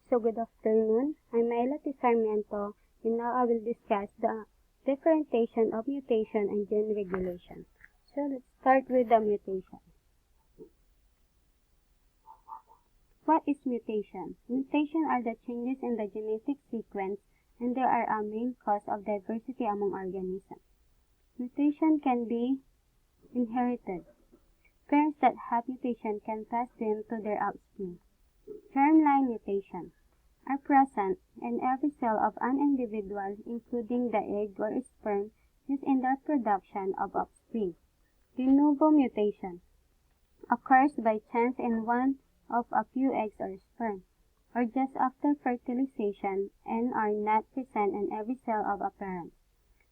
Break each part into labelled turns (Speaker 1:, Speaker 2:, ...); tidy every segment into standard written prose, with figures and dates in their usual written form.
Speaker 1: So good afternoon, I'm MYLA SARMIENTO, and now I will discuss the differentiation of mutation and gene regulation. So let's start with the mutation. What is mutation? Mutation are the changes in the genetic sequence, and they are a main cause of diversity among organisms. Mutation can be inherited. Parents that have mutation can pass them to their offspring. Germline mutation are present in every cell of an individual, including the egg or sperm used in the production of offspring. De novo mutation occurs by chance in one of a few eggs or sperm, or just after fertilization, and are not present in every cell of a parent.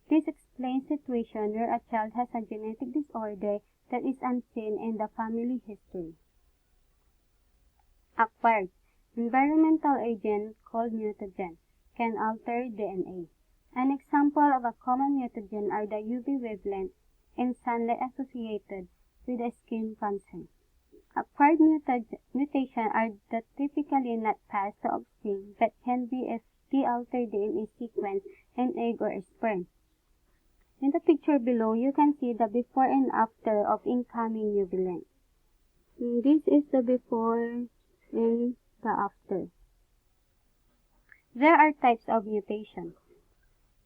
Speaker 1: This explains situations where a child has a genetic disorder that is unseen in the family history. Acquired. Environmental agent called mutagen can alter DNA. An example of a common mutagen are the UV wavelength in sunlight associated with a skin cancer. Acquired mutations are typically not passed to offspring but can be if they alter DNA sequence in egg or sperm. In the picture below, you can see the before and after of incoming UV length. This is the before and the after. There are types of mutation.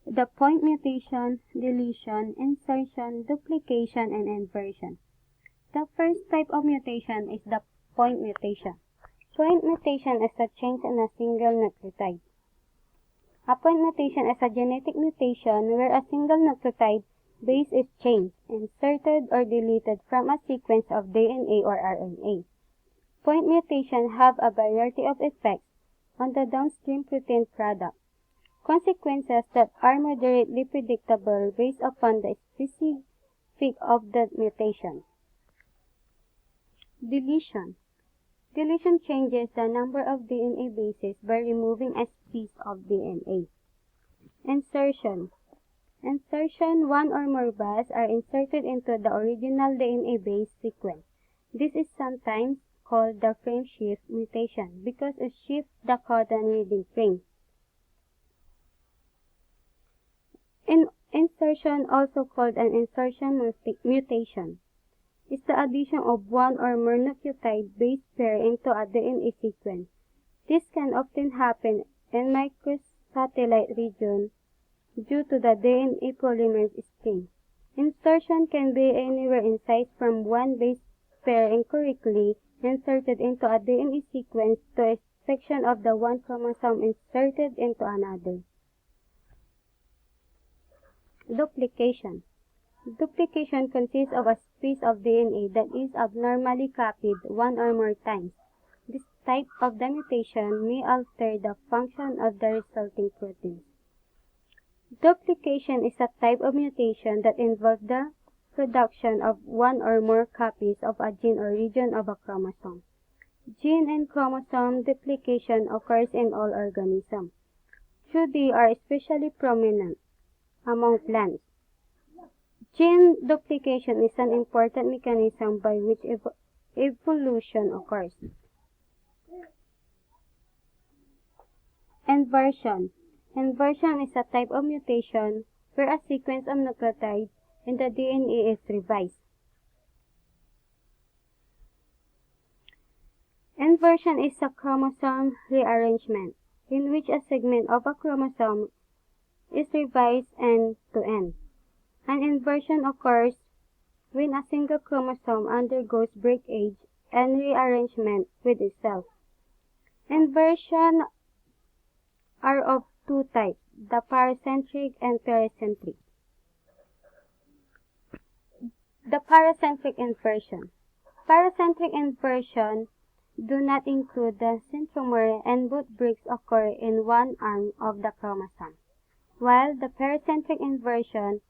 Speaker 1: The point mutation, deletion, insertion, duplication, and inversion. The first type of mutation is the point mutation. Point mutation is a change in a single nucleotide. A point mutation is a genetic mutation where a single nucleotide base is changed, inserted, or deleted from a sequence of DNA or RNA. Point mutations have a variety of effects on the downstream protein product, consequences that are moderately predictable based upon the specific of the mutation. Deletion. Deletion changes the number of DNA bases by removing a piece of DNA. Insertion. Insertion, one or more bases are inserted into the original DNA base sequence. This is sometimes called the frame shift mutation because it shifts the codon reading frame. Insertion, also called an insertion mutation, is the addition of one or more nucleotide base pair into a DNA sequence. This can often happen in microsatellite region due to the DNA polymerase spring. Insertion can be anywhere in size from one base pair incorrectly inserted into a DNA sequence to a section of the one chromosome inserted into another. Duplication. Duplication consists of a piece of DNA that is abnormally copied one or more times. This type of the mutation may alter the function of the resulting proteins. Duplication is a type of mutation that involves the production of one or more copies of a gene or region of a chromosome. Gene and chromosome duplication occurs in all organisms, though they are especially prominent among plants. Gene duplication is an important mechanism by which evolution occurs. Inversion. Inversion is a type of mutation where a sequence of nucleotides in the DNA is revised. Inversion is a chromosome rearrangement in which a segment of a chromosome is revised end to end. An inversion occurs when a single chromosome undergoes breakage and rearrangement with itself. Inversions are of two types, the paracentric and pericentric. The paracentric inversion. Paracentric inversion do not include the centromere and both breaks occur in one arm of the chromosome, while the pericentric inversion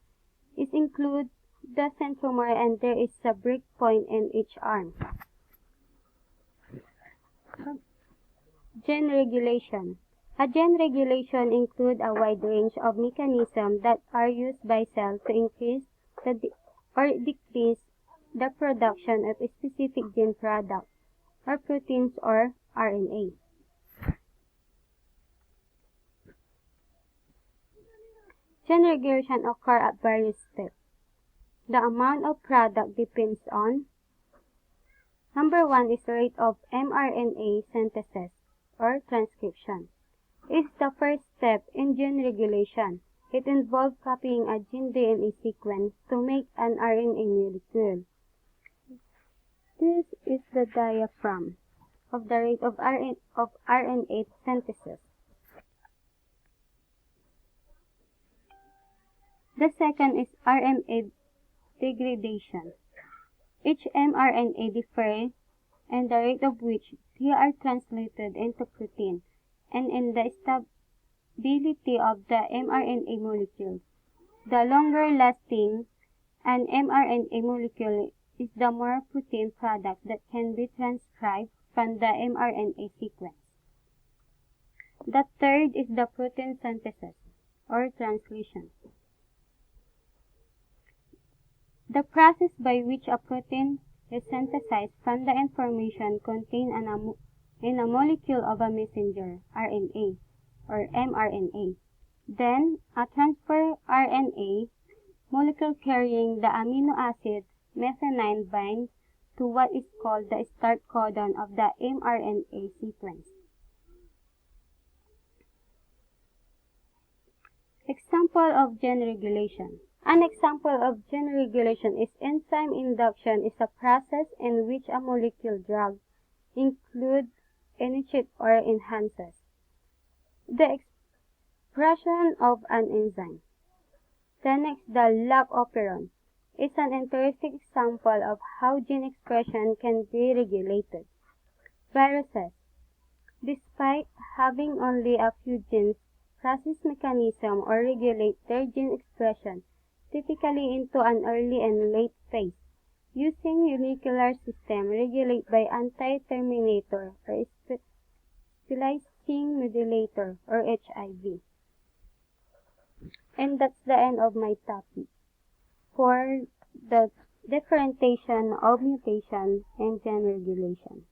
Speaker 1: includes the centromere and there is a break point in each arm. Gene regulation. A gene regulation includes a wide range of mechanisms that are used by cells to increase or decrease the production of a specific gene product or proteins or RNA. Gene regulation occurs at various steps. The amount of product depends on number 1 is the rate of mRNA synthesis or transcription. It is the first step in gene regulation. It involves copying a gene DNA sequence to make an RNA molecule. This is the diagram of the rate of RNA synthesis. The second is RNA degradation. Each mRNA differs in the rate of which they are translated into protein and in the stability of the mRNA molecule. The longer lasting an mRNA molecule is, the more protein product that can be transcribed from the mRNA sequence. The third is the protein synthesis or translation. The process by which a protein is synthesized from the information contained in a molecule of a messenger RNA or mRNA. Then, a transfer RNA molecule carrying the amino acid methionine binds to what is called the start codon of the mRNA sequence. Example of gene regulation. An example of gene regulation is enzyme induction is a process in which a molecule drug includes, initiates, or enhances the expression of an enzyme. The next, the lack operon, is an interesting example of how gene expression can be regulated. Viruses, despite having only a few genes, process mechanism or regulate their gene expression typically into an early and late phase, using unicellular system regulated by anti-terminator or splicing modulator or HIV. And that's the end of my topic for the differentiation of mutation and gene regulation.